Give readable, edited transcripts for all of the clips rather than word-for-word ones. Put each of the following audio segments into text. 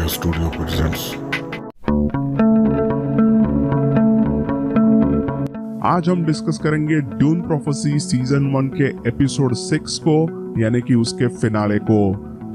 Studio presents. आज हम discuss करेंगे ड्यून प्रोफेसी सीजन 1 के एपिसोड 6 को, यानी कि उसके फिनाले को।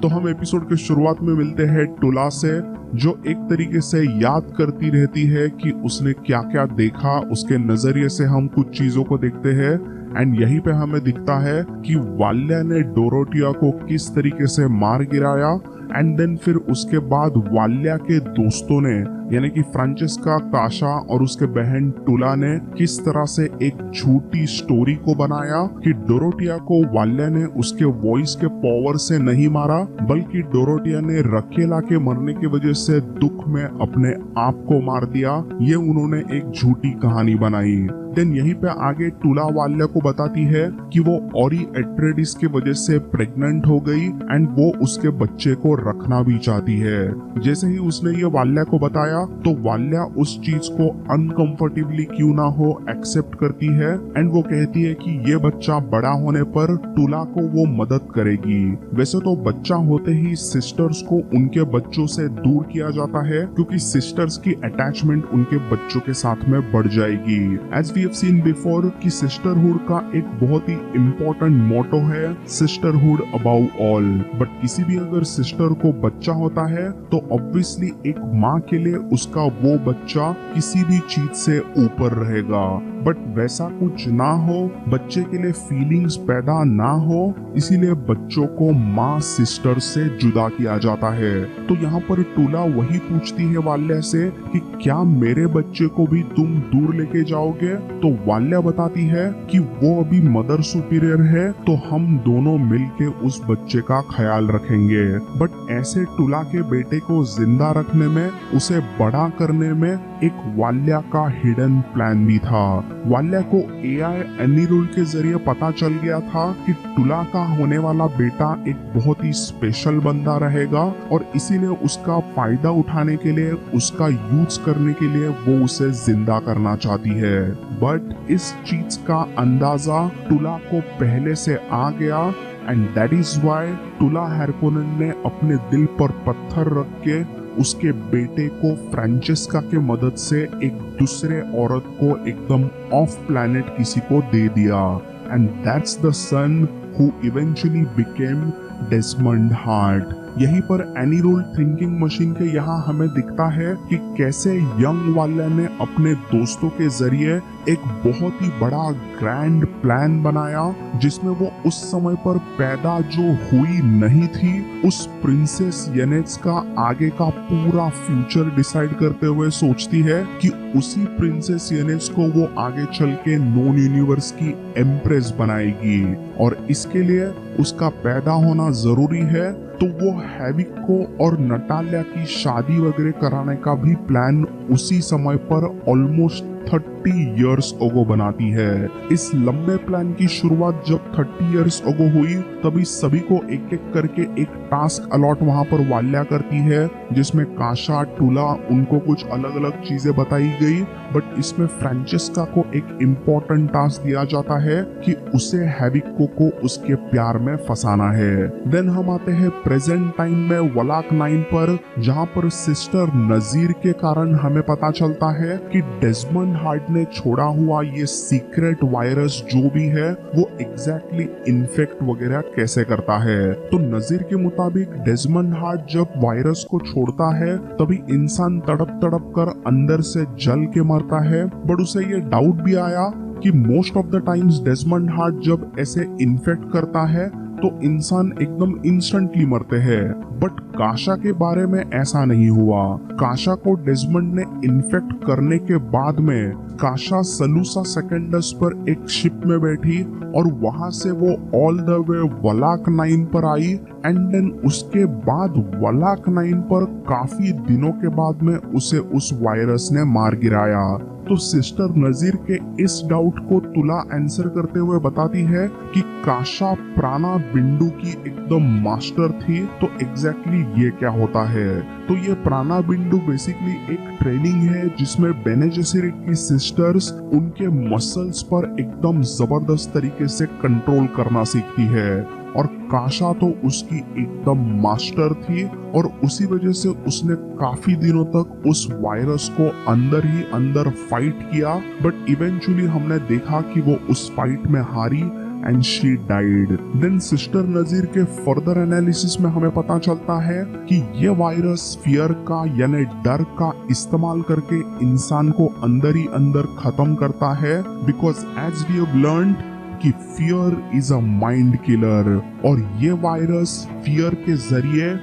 तो हम एपिसोड के शुरुआत में मिलते हैं टुला से, जो एक तरीके से याद करती रहती है कि उसने क्या क्या देखा। उसके नजरिए से हम कुछ चीजों को देखते हैं एंड यहीं पे हमें दिखता है कि वाल्या ने डोरोटिया को किस तरीके से मार गिराया एंड देन फिर उसके बाद वाल्या के दोस्तों ने, यानी कि फ्रांचेस्का, काशा और उसके बहन टुला ने किस तरह से एक झूठी स्टोरी को बनाया कि डोरोटिया को वाल्या ने उसके वॉइस के पावर से नहीं मारा, बल्कि डोरोटिया ने रकेला के मरने की वजह से दुख में अपने आप को मार दिया। ये उन्होंने एक झूठी कहानी बनाई। देन यहीं पे आगे टुला वाल्या को बताती है कि वो ओरी एट्रेडिस की वजह से प्रेग्नेंट हो गई एंड वो उसके बच्चे को रखना भी चाहती है। जैसे ही उसने ये वाल्या को बताया तो वाल्या उस चीज को अनकंफर्टेबली क्यों ना हो एक्सेप्ट करती है एंड वो कहती है कि ये बच्चा बड़ा होने पर टुला को वो मदद करेगी। वैसे तो बच्चा होते ही सिस्टर्स को उनके बच्चों से दूर किया जाता है, क्योंकि सिस्टर्स की अटैचमेंट उनके बच्चों के साथ में बढ़ जाएगी। As we have seen before कि सिस्टरहुड का एक बहुत ही इम्पोर्टेंट मोटो है, सिस्टरहुड अबव ऑल। बट किसी भी अगर सिस्टर को बच्चा होता है तो ऑब्वियसली एक माँ के लिए उसका वो बच्चा किसी भी चीज से ऊपर रहेगा। बट वैसा कुछ ना हो, बच्चे के लिए फीलिंग्स पैदा ना हो, इसीलिए बच्चों को माँ सिस्टर से जुदा किया जाता है। तो यहाँ पर टुला वही पूछती है वाल्या से कि क्या मेरे बच्चे को भी तुम दूर लेके जाओगे? तो वाल्या बताती है कि वो अभी मदर सुपीरियर है, तो हम दोनों मिलके उस बच्चे का ख्याल रखेंगे। बट ऐसे टुला के बेटे को जिंदा रखने में, उसे बड़ा करने में एक वाल्या का हिडन प्लान भी था। वाल्या को एआई एनीरूल के जरिए पता चल गया था कि टुला का होने वाला बेटा एक बहुत ही स्पेशल बंदा रहेगा और इसीलिए उसका फायदा उठाने के लिए, उसका यूज करने के लिए वो उसे जिंदा करना चाहती है। बट इस चीज का अंदाजा टुला को पहले से आ गया एंड दैट इज व्हाई टुला हार्कोनेन ने अपने दिल पर पत्थर रख के उसके बेटे को फ्रांचेस्का के मदद से एक दूसरे औरत को एकदम ऑफ प्लैनेट किसी को दे दिया and that's the son who eventually became Desmond Hart. यहीं पर एनीरूल थिंकिंग मशीन के यहाँ हमें दिखता है कि कैसे यंग वाल्या ने अपने दोस्तों के जरिए एक बहुत ही बड़ा ग्रैंड प्लान बनाया, जिसमें वो उस समय पर पैदा जो हुई नहीं थी उस प्रिंसेस येनेट्स का आगे का पूरा फ्यूचर डिसाइड करते हुए सोचती है कि उसी प्रिंसेस येनेट्स को वो आगे चल के नॉन यूनिवर्स की एम्प्रेस बनाएगी और इसके लिए उसका पैदा होना जरूरी है। तो वो हैविक को और नटालिया की शादी वगैरह कराने का भी प्लान उसी समय पर ऑलमोस्ट 30 इयर्स अगो बनाती है। इस लंबे प्लान की शुरुआत जब 30 इयर्स अगो हुई, तभी सभी को एक एक करके एक टास्क अलॉट वहां पर वाल्या करती है, जिसमें काशा, टुला, उनको कुछ अलग अलग चीजें बताई गई। बट इसमें फ्रांचेस्का को एक इम्पोर्टेंट टास्क दिया जाता है कि उसे हैविको को उसके प्यार में फंसाना है। देन हम आते हैं प्रेजेंट टाइम में वलाक 9 पर, जहाँ पर सिस्टर नजीर के कारण हमें पता चलता है कि डेस्मंड हार्ट ने छोड़ा हुआ ये सीक्रेट वायरस जो भी है वो एग्जैक्टली इन्फेक्ट वगैरह कैसे करता है। तो नजीर के मुताबिक डेस्मंड हार्ट जब वायरस को छोड़ता है तभी इंसान तड़प तड़प कर अंदर से जल के मरता है। बट उसे ये डाउट भी आया कि most of the times Desmond heart जब ऐसे इन्फेक्ट करता है तो इंसान एकदम इंस्टेंटली मरते हैं। बट काशा के बारे में ऐसा नहीं हुआ। काशा को डेस्मंड ने इन्फेक्ट करने के बाद में काशा सलूसा सेकेंडस पर एक शिप में बैठी और वहां से वो ऑल द वे वलाक 9 पर आई एंड देन उसके बाद वलाक 9 पर काफी दिनों के बाद में उसे उस वायरस ने मार गिराया। तो सिस्टर नजीर के इस डाउट को तुला आंसर करते हुए बताती है कि काशा प्राणा बिंदु की एकदम मास्टर थी। तो एग्जैक्टली ये क्या होता है? तो ये प्राणा बिंदु बेसिकली एक ट्रेनिंग है जिसमें बेने जेसेरिट की सिस्टर्स उनके मसल्स पर एकदम जबरदस्त तरीके से कंट्रोल करना सीखती है। और काशा तो उसकी एकदम मास्टर थी और उसी वजह से उसने काफी दिनों तक उस वायरस को अंदर ही अंदर फाइट किया, बट इवेंचुअली हमने देखा कि वो उस फाइट में हारी and she died. Then sister Nazir के फर्दर एनालिसिस में हमें पता चलता है कि ये वायरस फियर का यानी डर का इस्तेमाल करके इंसान को अंदर ही अंदर खत्म करता है, because as we have learned कि fear is a mind killer और ये वायरस फियर के जरिए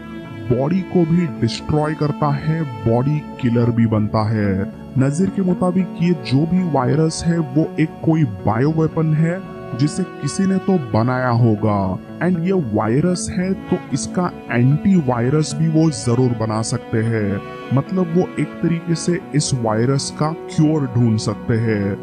बॉडी को भी डिस्ट्रॉय करता है, बॉडी किलर भी बनता है। नजीर के मुताबिक ये जो भी वायरस है वो एक कोई बायो वेपन है जिसे किसी ने तो बनाया होगा एंड ये वायरस है तो इसका एंटी वायरस भी वो जरूर बना सकते हैं, मतलब वो एक तरीके से इस वायरस का क्योर ढूंढ सकते हैं।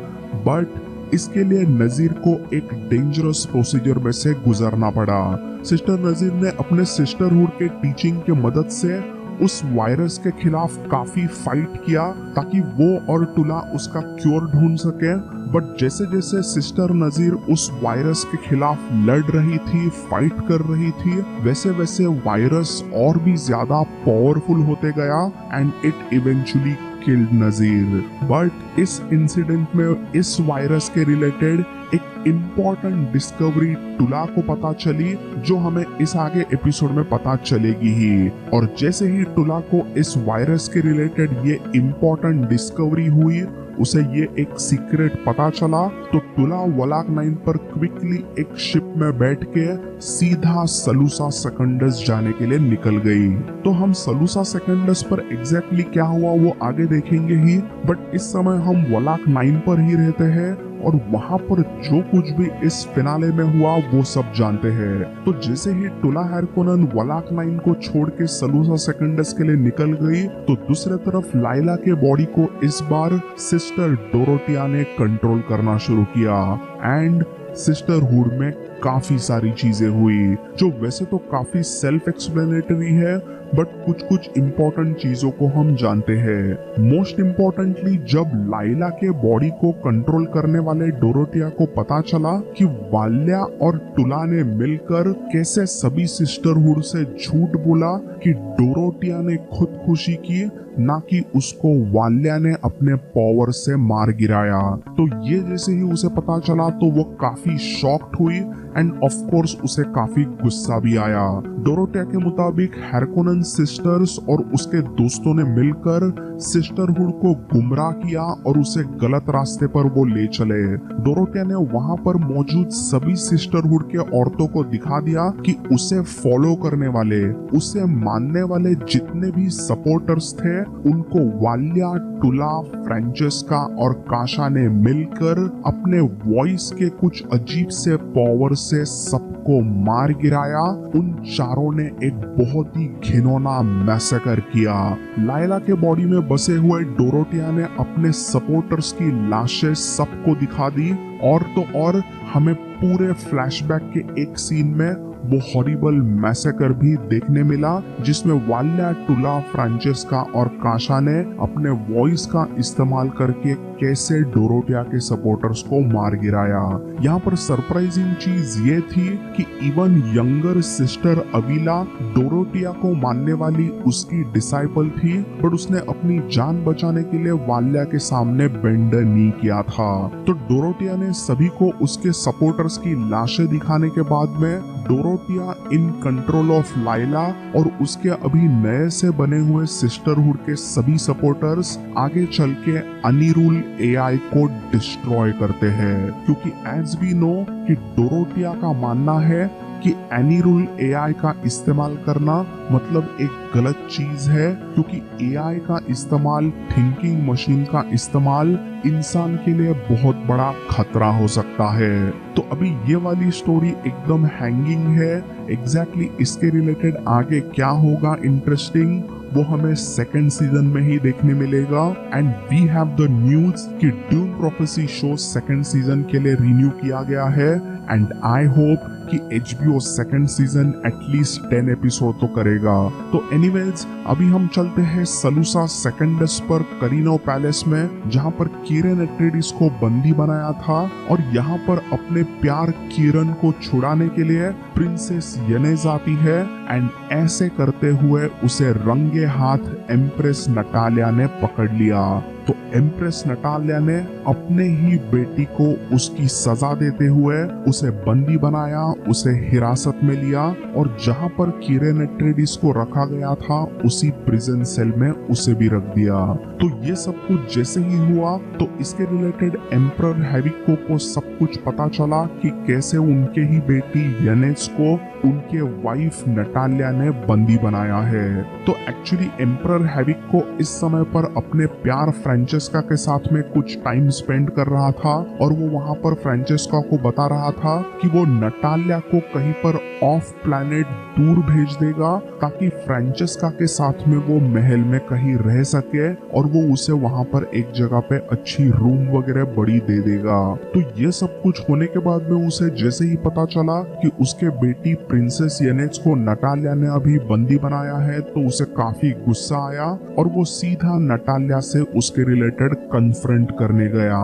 बट इसके लिए नजीर को एक डेंजरस प्रोसीजर में से गुजरना पड़ा। सिस्टर नजीर ने अपने सिस्टरहुड के टीचिंग के मदद से उस वायरस के खिलाफ काफी फाइट किया ताकि वो और टुला उसका क्योर ढूंढ सके। बट जैसे जैसे सिस्टर नजीर उस वायरस के खिलाफ लड़ रही थी, फाइट कर रही थी, वैसे वैसे वायरस और भी ज्यादा पावरफुल होते गया एंड इट इवेंचुअली किल्ड नजीर। बट इस इंसिडेंट में इस वायरस के रिलेटेड एक इम्पोर्टेंट डिस्कवरी टुला को पता चली जो हमें इस आगे एपिसोड में पता चलेगी ही। और जैसे ही टुला को इस वायरस के रिलेटेड ये इम्पोर्टेंट डिस्कवरी हुई, उसे ये एक सीक्रेट पता चला, तो टुला वलाक 9 पर क्विकली एक शिप में बैठ के सीधा सलूसा सेकंडस जाने के लिए निकल गई। तो हम सलूसा सेकंडस पर एग्जैक्टली क्या हुआ वो आगे देखेंगे ही, बट इस समय हम वलाक 9 पर ही रहते हैं और वहां पर जो कुछ भी इस फिनाले में हुआ वो सब जानते हैं। तो जैसे ही टुला हैरकोनन वलाक 9 को छोड़ के सलूसा सेकंडस के लिए निकल गई, तो दूसरे तरफ लाइला के बॉडी को इस बार सिस्टर डोरोटिया ने कंट्रोल करना शुरू किया एंड सिस्टरहुड में काफी सारी चीजें हुई जो वैसे तो काफी सेल्फ एक्सप्लेनेटरी है, बट कुछ कुछ इम्पोर्टेंट चीजों को हम जानते हैं। मोस्ट इम्पोर्टेंटली जब लाइला के बॉडी को कंट्रोल करने वाले डोरोटिया को पता चला कि वाल्या और टुला ने मिलकर कैसे सभी सिस्टरहुड से झूठ बोला कि डोरोटिया ने खुदकुशी की, ना कि उसको वाल्या ने अपने पावर से मार गिराया। तो ये जैसे ही उसे पता चला तो वो काफी शॉक्ड हुई एंड ऑफ कोर्स उसे काफी गुस्सा भी आया। डोरोटिया के मुताबिक हैरकोनन सिस्टर्स और उसके दोस्तों ने मिलकर सिस्टरहुड को गुमराह किया और उसे गलत रास्ते पर वो ले चले। डोरोटिया ने वहां पर मौजूद सभी सिस्टरहुड के औरतों को दिखा दिया कि उसे फॉलो करने वाले, उसे मानने वाले जितने भी सपोर्टर्स थे उनको वाल्या, टुला, फ्रांचेस्का और काशा ने मिलकर अपने वॉइस के कुछ अजीब से पावर से सबको मार गिराया। उन चारों ने एक बहुत ही घिनौना मैसेकर किया। लाइला के बॉडी में बसे हुए डोरोटिया ने अपने सपोर्टर्स की लाशें सबको दिखा दी और तो और हमें पूरे फ्लैशबैक के एक सीन में वो हॉरिबल मैसेकर भी देखने मिला जिसमें वाल्या, टुला, फ्रांचेस्का और काशा ने अपने वॉइस का इस्तेमाल करके कैसे डोरोटिया के सपोर्टर्स को मार गिराया। यहाँ पर सरप्राइजिंग चीज ये थी कि इवन यंगर सिस्टर अविला डोरोटिया को मानने वाली उसकी डिसाइपल थी, बट उसने अपनी जान बचाने के लिए वाल्या के सामने बेंड नहीं किया था। तो डोरोटिया ने सभी को उसके सपोर्टर्स की लाशें दिखाने के बाद में डोरोटिया इन कंट्रोल ऑफ लाइला और उसके अभी नए से बने हुए सिस्टरहुड के सभी सपोर्टर्स आगे चल के अनिरुल एआई को डिस्ट्रॉय करते हैं, क्योंकि एज वी नो कि डोरोटिया का मानना है कि अनिरुल एआई का इस्तेमाल करना मतलब एक गलत चीज है, क्योंकि एआई का इस्तेमाल, थिंकिंग मशीन का इस्तेमाल इंसान के लिए बहुत बड़ा खतरा हो सकता है। तो अभी ये वाली स्टोरी एकदम हैंगिंग है। एग्जैक्टली इसके रिलेटेड आगे क्या होगा इंटरेस्टिंग वो हमें सेकंड सीजन में ही देखने मिलेगा। And we have the news कि Dune prophecy show second season के लिए रिन्यू किया गया है एंड आई होप कि HBO second season at least 10 episode तो करेगा। तो एनीवेज अभी हम चलते हैं सलूसा सेकंडस पर करीनो पैलेस में, जहां पर कीरन एट्रेडिस को बंदी बनाया था और यहाँ पर अपने प्यार कीरन को छुड़ाने के लिए प्रिंसेस येनेज आती है एंड ऐसे करते हुए उसे रंगे हाथ एम्प्रेस नटालिया ने पकड़ लिया। तो एम्प्रेस नटालिया ने अपने ही बेटी को उसकी सजा देते हुए उसे बंदी बनाया, उसे हिरासत में लिया और जहां पर कीरन एट्रेडिस को रखा गया था उसी प्रिजन सेल में उसे भी रख दिया। तो ये सब कुछ जैसे ही हुआ तो इसके रिलेटेड एम्परर हैविको को सब कुछ पता चला कि कैसे उनके ही बेटी येनेज को उनके वाइफ नटालिया ने बंदी बनाया है। तो एक्चुअली एम्परर हैविको इस समय पर अपने प्यार फ्रांचेस्का के साथ में कुछ टाइम स्पेंड कर रहा था और वो वहां पर फ्रांचेस्का को बता रहा था कि वो नटालिया को कहीं पर ऑफ प्लैनेट दूर भेज देगा ताकि फ्रांचेस्का के साथ में वो महल में कहीं रह सके और वो उसे वहां पर एक जगह पे अच्छी रूम वगैरह बड़ी दे देगा। तो ये सब कुछ होने के बाद में उसे जैसे ही पता चला कि उसके बेटी प्रिंसेस येनेज को नटालिया ने अभी बंदी बनाया है तो उसे काफी गुस्सा आया और वो सीधा नटालिया से उसके रिलेटेड कन्फ्रंट करने गया।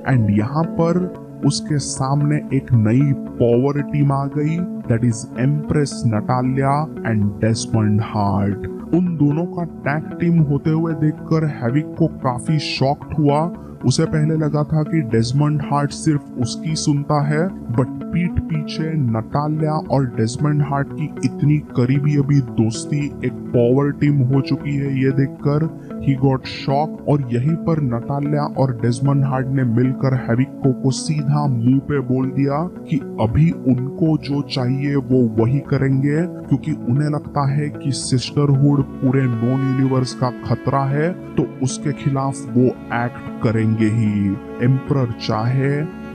एंड यहाँ पर उसके सामने एक नई पावर टीम आ गई, that is Empress Natalya and Desmond Hart. उन दोनों का टैग टीम होते हुए देखकर हैविक को काफी शॉक्ड हुआ। उसे पहले लगा था कि डेस्मंड हार्ट सिर्फ उसकी सुनता है, बट पीठ पीछे नटालिया और डेस्मंड हार्ट की इतनी करीबी अभी दोस्ती एक पावर टीम हो चुकी है, ये देखकर ही गॉट शॉक। और यहीं पर नटालिया और डेस्मंड हार्ट ने मिलकर हैविको को सीधा मुंह पे बोल दिया कि अभी उनको जो चाहिए वो वही करेंगे, क्योंकि उन्हें लगता है कि सिस्टरहुड पूरे नॉन यूनिवर्स का खतरा है तो उसके खिलाफ वो एक्ट करेंगे ही, एम्परर चाहे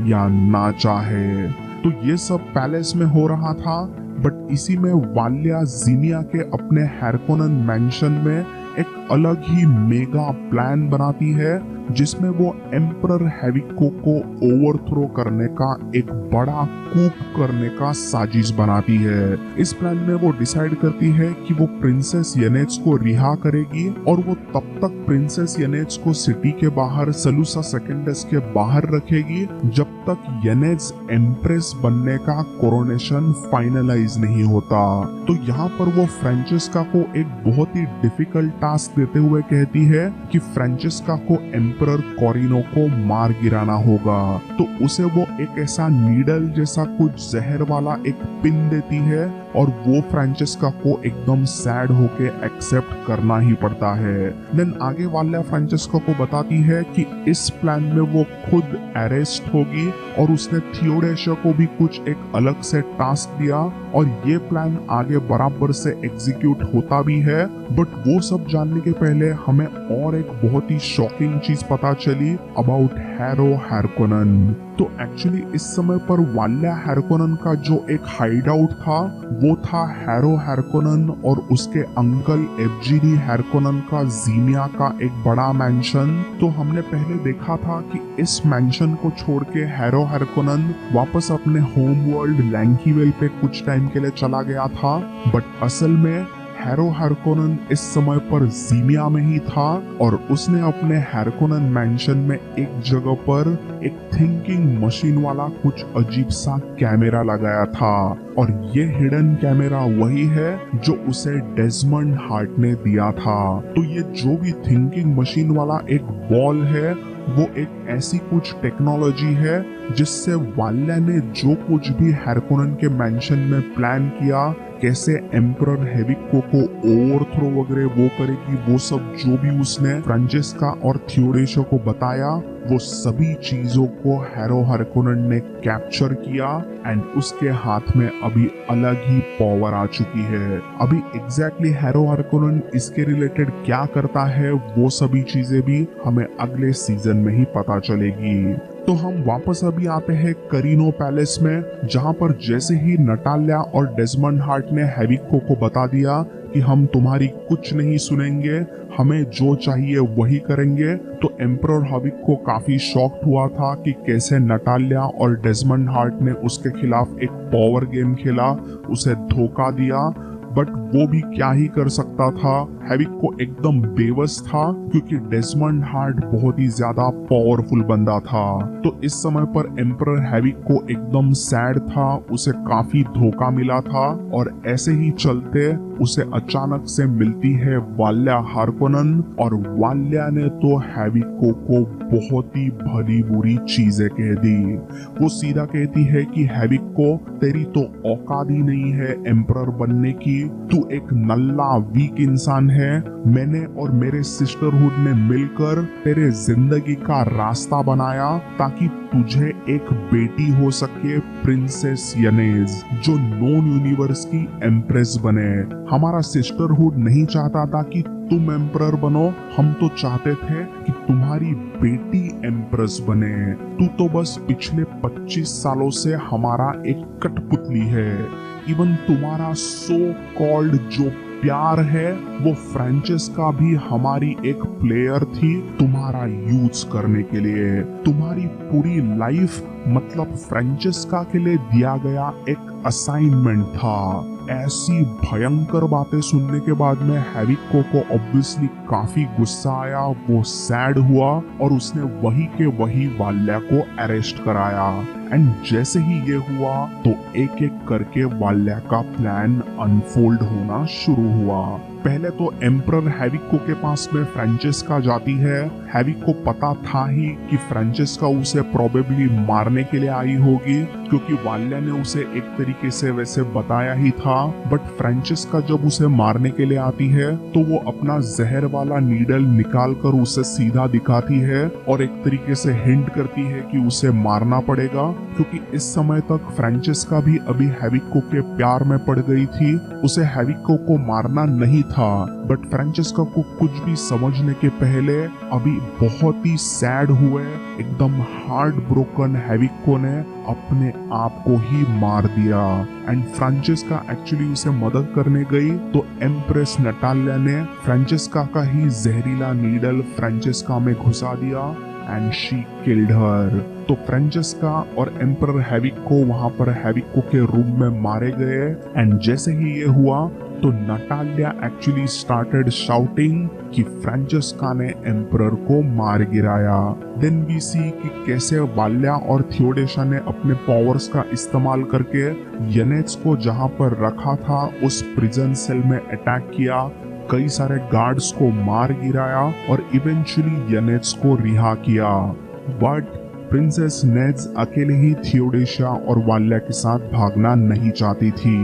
या ना चाहे। तो ये सब पैलेस में हो रहा था, बट इसी में वाल्या जीनिया के अपने हैरकोनन मैंशन में एक अलग ही मेगा प्लान बनाती है जिसमें वो एम्परर हैविको को ओवरथ्रो करने का एक बड़ा कूप करने का साजिश बनाती है। इस प्लान में वो डिसाइड करती है कि वो प्रिंसेस येनेज को रिहा करेगी और वो तब तक प्रिंसेस येनेज को सिटी के बाहर सलूसा सेकंडस के बाहर रखेगी जब तक येनेज एम्प्रेस बनने का कोरोनेशन फाइनलाइज नहीं होता। तो यहाँ पर वो फ्रांचेस्का को एक बहुत ही डिफिकल्ट टास्क देते हुए कहती है कि फ्रांचेस्का को एम्परर कोरिनो को मार गिराना होगा। तो उसे वो एक ऐसा नीडल जैसा कुछ जहर वाला एक पिन देती है और वो फ्रांचेस्का को एकदम सैड होके एक्सेप्ट करना ही पड़ता है। देन आगे वाल्या फ्रांचेस्का को बताती है कि इस प्लान में वो खुद अरेस्ट होगी और उसने थियोडेशिया को भी कुछ एक अलग से टास्क दिया और ये प्लान आगे बराबर से एग्जीक्यूट होता भी है। बट वो सब जानने के पहले हमें और एक बहुत ही शॉकिंग चीज पता चली अबाउट हैरो हैरकोनन। तो एक्चुअली इस समय पर वाल्या हैरकोनन का जो एक हाइड आउट था वो था हैरो हैरकोनन और उसके अंकल एफजीडी हैरकोनन का जीनिया का एक बड़ा मैंशन। तो हमने पहले देखा था कि इस मैंशन को छोड़ के हैरो हैरकोनन वापस अपने होम वर्ल्ड लैंकीवेल पे कुछ टाइम के लिए चला गया था, बट असल में हैरो हैरकोनन इस समय पर जीनिया में ही था और उसने अपने हैरकोनन मैंशन में एक जगह पर एक थिंकिंग मशीन वाला कुछ अजीब सा कैमरा लगाया था और ये हिडन कैमरा वही है जो उसे डेस्मंड हार्ट ने दिया था। तो ये जो भी थिंकिंग मशीन वाला एक बॉल है वो एक ऐसी कुछ टेक्नोलॉजी है जिससे वाल्या ने जो कुछ भी हैरकोनन के मैंशन में प्लान किया, कैसे एम्परर हैविको को ओवरथ्रो वगैरह वो करेगी, वो सब जो भी उसने फ्रांचेस्का और थियोडेशिया को बताया वो सभी चीजों को हैरो हैरकोनन ने कैप्चर किया एंड उसके हाथ में अभी अलग ही पावर आ चुकी है। अभी एग्जैक्टली हैरो हैरकोनन इसके रिलेटेड क्या करता है वो सभी चीजें भी हमें अगले सीजन में ही पता चलेगी। तो तो हम वापस अभी आते हैं करीनो पैलेस में, जहां पर जैसे ही नटालिया और डेजमंड हार्ट ने हैविको को बता दिया कि हम तुम्हारी कुछ नहीं सुनेंगे, हमें जो चाहिए वही करेंगे, तो एम्परर हैविको काफी शॉक्ड हुआ था कि कैसे नटालिया और डेजमंड हार्ट ने उसके खिलाफ एक पावर गेम खेला, उसे धोखा दिया। बट वो भी क्या ही कर सकता था, हैविको एकदम बेबस था क्योंकि डेजमंड हार्ट बहुत ही ज्यादा पावरफुल बंदा था। तो इस समय पर एम्परर हैविको एकदम सैड था, उसे काफी धोखा मिला था और ऐसे ही चलते उसे अचानक से मिलती है वाल्या हार्कोनन, और वाल्या ने तो हैविको को बहुत ही भली बुरी चीजें कह दी। वो सीधा कहती है कि हैविको, तेरी तो औकात ही नहीं है एम्परर बनने की, तू एक नल्ला वीक इंसान है। मैंने और मेरे सिस्टरहुड ने मिलकर तेरे जिंदगी का रास्ता बनाया ताकि तुझे एक बेटी हो सके, प्रिंसेस यनेज, जो नॉन यूनिवर्स की एम्प्रेस बने। हमारा सिस्टरहुड नहीं चाहता था कि तुम एम्परर बनो, हम तो चाहते थे कि तुम्हारी बेटी एम्प्रेस बने। तू तो बस पिछले 25 सालों से हमारा एक कठपुतली है। इवन तुम्हारा सो कॉल्ड जो प्यार है वो फ्रांचेस्का भी हमारी एक प्लेयर थी तुम्हारा यूज करने के लिए। तुम्हारी पूरी लाइफ मतलब फ्रांचेस्का के लिए दिया गया एक असाइनमेंट था। ऐसी भयंकर बातें सुनने के बाद में हैविको को ऑब्वियसली काफी गुस्सा आया, वो सैड हुआ और उसने वही के वही वाल्या को अरेस्ट कराया। एंड जैसे ही ये हुआ तो एक एक करके वाल्या का प्लान अनफोल्ड होना शुरू हुआ। पहले तो एम्परर हैविको के पास में फ्रांचेस्का जाती है। हैविको पता था ही कि फ्रांचेस्का उसे प्रोबेबली मारने के लिए आई होगी क्योंकि वाल्या ने उसे एक तरीके से वैसे बताया ही था। बट फ्रांचेस्का जब उसे मारने के लिए आती है तो वो अपना जहर वाला नीडल निकाल कर उसे सीधा दिखाती है और एक तरीके से हिंट करती है कि उसे मारना पड़ेगा, क्योंकि इस समय तक फ्रांचेस्का भी अभी हैविको के प्यार में पड़ गई थी। उसे हैविको को मारना नहीं था। बट फ्रांचेस्का को कुछ भी समझने के पहले अभी बहुत ही सैड हुए, एकदम हार्ट ब्रोकन हैविको ने अपने आप को ही मार दिया। एंड फ्रांचेस्का एक्चुअली उसे मदद करने गई तो एम्प्रेस नटालिया ने फ्रांचेस्का का ही जहरीला नीडल फ्रांचेस्का में घुसा दिया एंड शी किल्ड हर। तो फ्रांचेस्का और एम्परर हैविको वहां पर हैविको के रूम में मारे गए। एंड जैसे ही ये हुआ तो नटालिया एक्चुअली स्टार्टेड शाउटिंग कि फ्रांचेस्का ने एम्परर को मार गिराया। देन वी सी कि कैसे वाल्या और थियोडेशा ने अपने पावर्स का इस्तेमाल करके यनेज को जहां पर रखा था उस प्रिजन सेल में अटैक किया, कई सारे गार्ड्स को मार गिराया और इवेंचुअली यनेज को रिहा किया। बट प्रिंसेस नेज अकेले ही थियोडेशा और वाल्या के साथ भागना नहीं चाहती थी।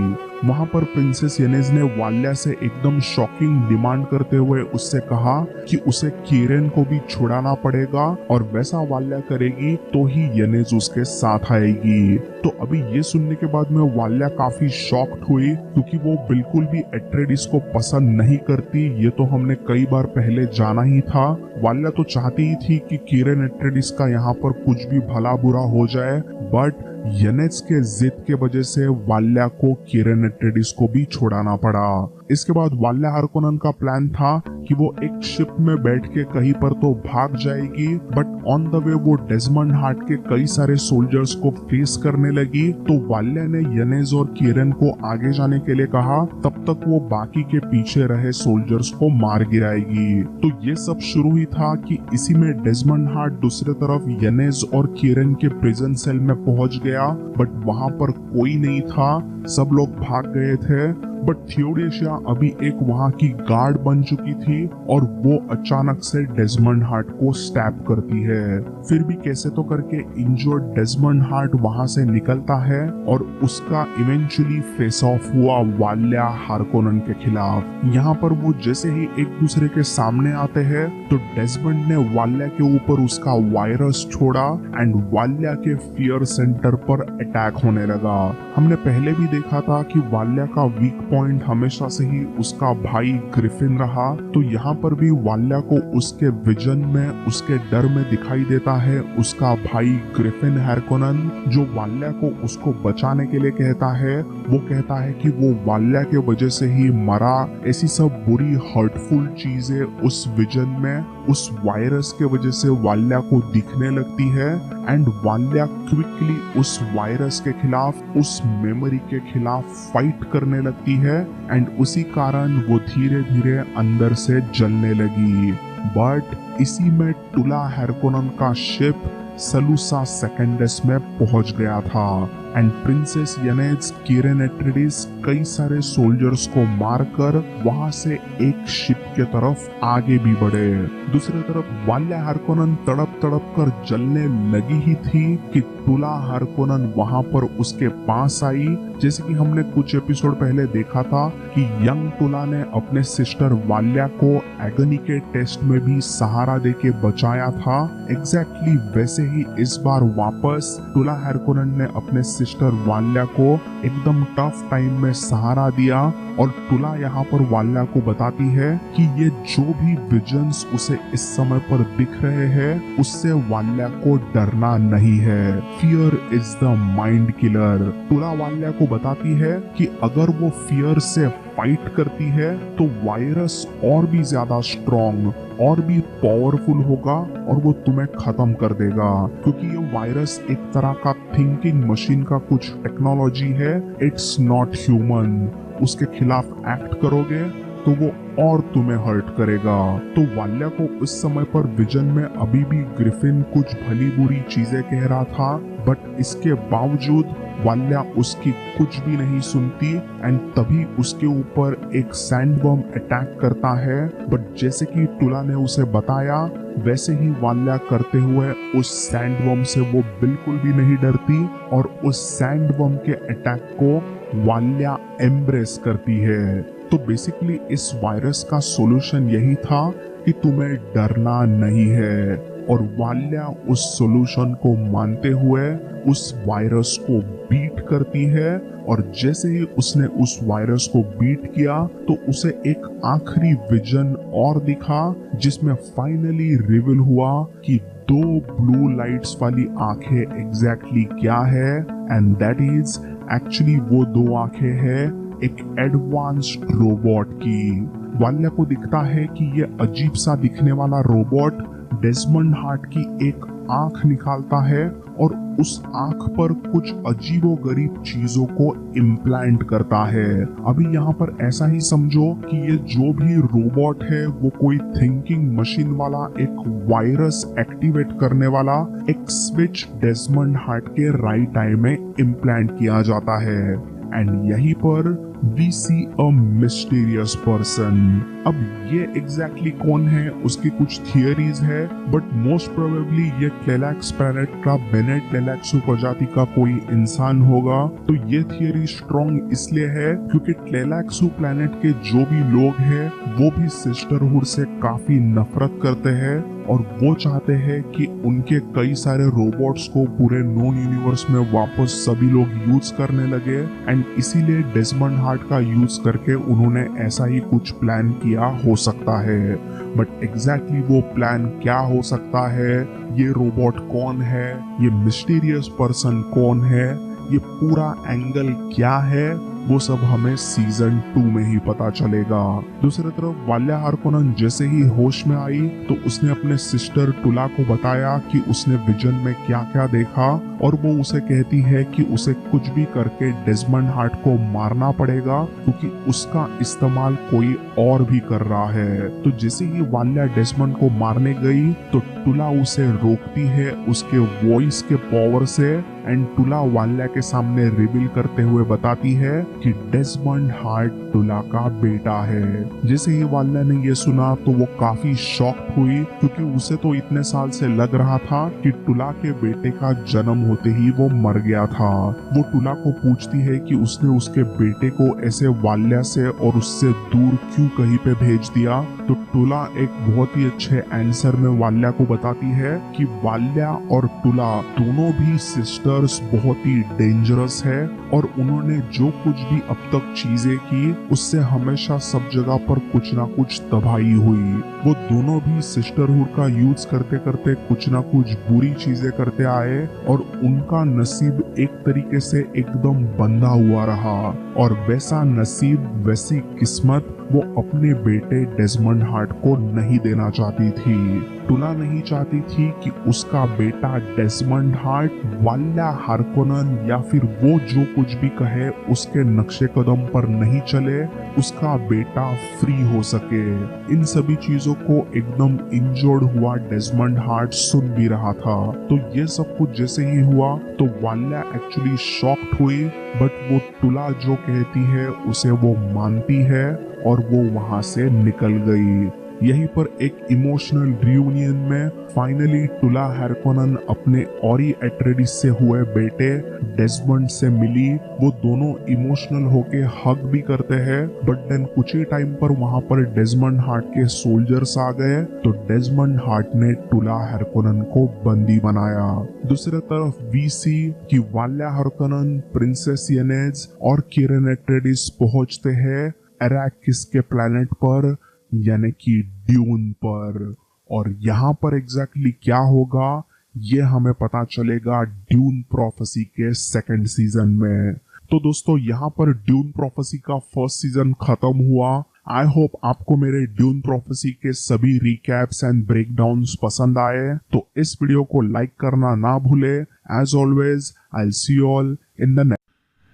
वहां पर प्रिंसेस यनेज ने वाल्या से एकदम शॉकिंग डिमांड करते हुए उससे कहा कि उसे कीरेन को भी छुड़ाना पड़ेगा और वैसा वाल्या करेगी तो ही यनेज उसके साथ आएगी। तो अभी ये सुनने के बाद में वाल्या काफी शॉक्ड हुई क्योंकि वो बिल्कुल भी एट्रेडिस को पसंद नहीं करती, ये तो हमने कई बार पहले जाना ही था। वाल्या तो चाहती ही थी कि कीरेन एट्रेडिस का यहाँ पर कुछ भी भला बुरा हो जाए, बट यनेज के जिद के वजह से वाल्या को कीरेन एट्रेडिस को भी छोड़ाना पड़ा। इसके बाद वाल्या हार्कोनन का प्लान था कि वो एक शिप में बैठ के कहीं पर तो भाग जाएगी, बट ऑन द वे वो डेजमंड हार्ट के कई सारे सोल्जर्स को फेस करने लगी। तो वाल्या ने यनेज और कीरेन को आगे जाने के लिए कहा, तब तक वो बाकी के पीछे रहे सोल्जर्स को मार गिराएगी। तो ये सब शुरू ही था कि इसी में डेजमंड हार्ट दूसरे तरफ यनेज और कीरेन के प्रिजन सेल में पहुंच गया, बट वहां पर कोई नहीं था, सब लोग भाग गए थे। बट थियोडेशिया अभी एक वहां की गार्ड बन चुकी थी और वो अचानक से डेजमंड हार्ट को स्टैब करती है। फिर भी कैसे तो करके इंजर्ड डेजमंड हार्ट वहां से निकलता है और उसका इवेंचुअली फेस ऑफ हुआ वाल्या हार्कोनन के खिलाफ। यहाँ पर वो जैसे ही एक दूसरे के सामने आते हैं तो डेजमंड ने वाल्या के ऊपर उसका वायरस छोड़ा एंड वाल्या के फियर सेंटर पर अटैक होने लगा। हमने पहले भी देखा था कि वाल्या का वीक पॉइंट हमेशा से ही उसका भाई ग्रिफिन रहा, तो यहाँ पर भी वाल्या को उसके विजन में, उसके डर में दिखाई देता है उसका भाई ग्रिफिन हैर्कोनन, जो वाल्या को उसको बचाने के लिए कहता है। वो कहता है कि वो वाल्या के वजह से ही मरा। ऐसी सब बुरी हर्टफुल चीजें उस विजन में, उस वायरस के वजह से वाल्या को दिखने लगती है। एंड वाल्या क्विकली उस वायरस के खिलाफ, उस मेमोरी के खिलाफ फाइट करने लगती है। एंड उसी कारण वो धीरे धीरे अंदर से जलने लगी। बट इसी में टुला हैर्कोनन का शिप सलूसा सेकेंडस में पहुंच गया था। एंड प्रिंसेस येनेट्स किरेन एट्रेडिस कई सारे सोल्जर्स को मारकर वहां से एक शिप के तरफ आगे भी बढ़े। दूसरी तरफ वाल्या हैर्कोनन तड़प तड़प कर जलने लगी ही थी कि टुला हैर्कोनन वहां पर उसके पास आई। जैसे कि हमने कुछ एपिसोड पहले देखा था कि यंग टुला ने अपने सिस्टर वाल्या को एगनी के टेस्ट में भी सहारा देके बचाया था। एग्जैक्टली वैसे ही इस बार वापस टुला हैर्कोनन ने अपने सिस्टर वाल्या को एकदम टफ टाइम में सहारा दिया। और टुला यहाँ पर वाल्या को बताती है कि ये जो भी विजन्स उसे इस समय पर दिख रहे हैं, उससे वाल्या को डरना नहीं है। Fear is the mind killer. Tula Valya को बताती है कि अगर वो फियर से फाइट करती है तो वायरस और भी ज्यादा स्ट्रॉन्ग और भी पावरफुल होगा और वो तुम्हें खत्म कर देगा, क्योंकि ये वायरस एक तरह का थिंकिंग मशीन का कुछ टेक्नोलॉजी है। It's not human. उसके खिलाफ एक्ट करोगे तो वो और तुम्हें हर्ट करेगा। तो वाल्या को उस समय पर विजन में अभी भी ग्रिफिन कुछ भली बुरी चीजें कह रहा था, बट इसके बावजूद वाल्या उसकी कुछ भी नहीं सुनती। एंड तभी उसके ऊपर एक सैंडवर्म अटैक करता है। बट जैसे कि टुला ने उसे बताया, वैसे ही वाल्या करते हुए उस सैंडवर्म से वो बिल्कुल भी नहीं डरती और उस सैंडवर्म के अटैक को वाल्या एम्ब्रेस करती है। तो बेसिकली इस वायरस का सॉल्यूशन यही था कि तुम्हें डरना नहीं है। और वाल्या उस सॉल्यूशन को मानते हुए उस वायरस को बीट करती है। और जैसे ही उसने उस वायरस को बीट किया तो उसे एक आखिरी विजन और दिखा, जिसमें फाइनली रिवील हुआ कि दो ब्लू लाइट्स वाली आंखें एग्जैक्टली क्या है। एंड दैट इज एक्चुअली वो दो आंखें हैं एक एडवांस्ड रोबोट की। वाल्या को दिखता है कि ये अजीब सा दिखने वाला रोबोट डेस्मंड हार्ट की एक आंख निकालता है और उस आंख पर कुछ अजीबोगरीब चीजों को इम्प्लांट करता है। अभी यहाँ पर ऐसा ही समझो कि ये जो भी रोबोट है वो कोई थिंकिंग मशीन वाला एक वायरस एक्टिवेट करने वाला एक स्विच डेस्मंड हार्ट के राइट आई में इम्प्लांट किया जाता है। एंड यहीं पर we see a mysterious person। अब ये एग्जैक्टली कौन है उसकी कुछ थियरीज है, बट मोस्ट प्रोबेबली ये टेलैक्स प्लैनेट का बेनेट टेलैक्सू प्रजाति का कोई इंसान होगा। तो ये थियरी स्ट्रॉन्ग इसलिए है क्योंकि टेलैक्सू प्लैनेट के जो भी लोग हैं वो भी सिस्टरहुड से काफी नफरत करते हैं और वो चाहते हैं कि उनके कई सारे रोबोट्स को पूरे नोन यूनिवर्स में वापस सभी लोग यूज करने लगे। एंड इसीलिए डेस्मंड हार्ट का यूज करके उन्होंने ऐसा ही कुछ प्लान किया हो सकता है। बट एग्जैक्टली वो प्लान क्या हो सकता है, ये रोबोट कौन है, ये मिस्टीरियस पर्सन कौन है, ये पूरा एंगल क्या है, वो सब हमें सीजन 2 में ही पता चलेगा। दूसरी तरफ वाल्या हैर्कोनन जैसे ही होश में आई तो उसने अपने सिस्टर टुला को बताया कि उसने विजन में क्या क्या देखा और वो उसे कहती है कि उसे कुछ भी करके डेस्मंड हार्ट को मारना पड़ेगा क्योंकि उसका इस्तेमाल कोई और भी कर रहा है। तो जैसे ही वाल्या डेस्मंड को मारने गई तो टुला उसे रोकती है उसके वॉइस के पावर से। एंड टुला वाल्या के सामने रिवील करते हुए बताती है कि डेस्मंड हार्ट टुला का बेटा है। जैसे ही वाल्या ने ये सुना तो वो काफी शॉक्ड हुई क्योंकि उसे तो इतने साल से लग रहा था कि टुला के बेटे का जन्म होते ही वो मर गया था। वो टुला को पूछती है कि उसने उसके बेटे को ऐसे वाल्या से और उससे दूर क्यों कहीं पे भेज दिया। तो टुला एक बहुत ही अच्छे आंसर में वाल्या को बताती है कि वाल्या और टुला दोनों भी सिस्टर कैरेक्टर्स बहुत ही डेंजरस है और उन्होंने जो कुछ भी अब तक चीजें की उससे हमेशा सब जगह पर कुछ ना कुछ तबाही हुई। वो दोनों भी सिस्टरहुड का यूज करते करते कुछ ना कुछ बुरी चीजें करते आए और उनका नसीब एक तरीके से एकदम बंधा हुआ रहा और वैसा नसीब वैसी किस्मत वो अपने बेटे डेजमंड हार्ट को नहीं देना चाहती थी। टुला नहीं चाहती थी कि उसका बेटा डेजमंड हार्ट वाल्या हार्कोनन या फिर वो जो कुछ भी कहे उसके नक्शे कदम पर नहीं चले, उसका बेटा फ्री हो सके। इन सभी चीजों को एकदम इंजर्ड हुआ डेजमंड हार्ट सुन भी रहा था। तो ये सब कुछ जैसे ही हुआ तो वाल्या एक्चुअली शॉक्ड हुई, बट वो टुला जो कहती है उसे वो मानती है और वो वहां से निकल गई। यहीं पर एक इमोशनल रियूनियन में फाइनली टुला हार्कोनन अपने ऑरी एट्रेडिस से हुए बेटे डेजमंड से मिली। वो दोनों इमोशनल होके हग भी करते हैं, बट देन कुछ ही टाइम पर वहां पर डेजमंड हार्ट के सोल्जर्स आ गए तो डेजमंड हार्ट ने टुला हार्कोनन को बंदी बनाया। दूसरी तरफ वीसी की वाल्या हार्कोनन, प्रिंसेस येनेज और किरन एट्रेडिस पहुंचते हैं एराकिस के प्लैनेट पर यानी कि ड्यून पर। और यहाँ पर एग्जैक्टली क्या होगा ये हमें पता चलेगा ड्यून प्रोफेसी के सेकंड सीजन में। तो दोस्तों यहाँ पर ड्यून प्रोफेसी का फर्स्ट सीजन खत्म हुआ। आई होप आपको मेरे ड्यून प्रोफेसी के सभी रिकैप्स एंड ब्रेकडाउन्स पसंद आए। तो इस वीडियो को लाइक करना ना भूले। As always I will see you all in the next.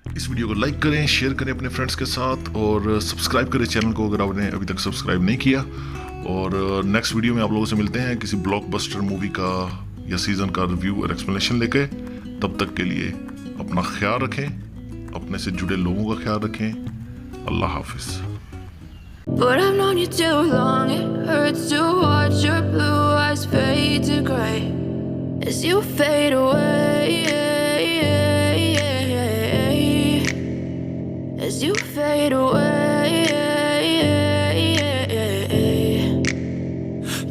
इस वीडियो को लाइक करें, शेयर करें अपने फ्रेंड्स के साथ और सब्सक्राइब करें चैनल को अगर आपने अभी तक सब्सक्राइब नहीं किया। और नेक्स्ट वीडियो में आप लोगों से मिलते हैं किसी ब्लॉकबस्टर मूवी का या सीजन का रिव्यू और एक्सप्लेनेशन लेके। तब तक के लिए अपना ख्याल रखें, अपने से जुड़े लोगों का ख्याल रखें। अल्लाह हाफिज। But I've known you too long, it hurts to watch your blue eyes fade to gray as you fade away, as you fade away.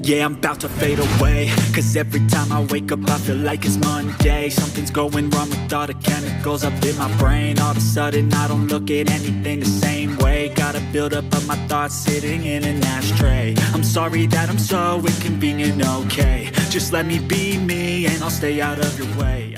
Yeah, I'm about to fade away, 'cause every time I wake up I feel like it's Monday. Something's going wrong with all the chemicals up in my brain. All of a sudden I don't look at anything the same way. Gotta build up of my thoughts sitting in an ashtray. I'm sorry that I'm so inconvenient, okay. Just let me be me and I'll stay out of your way.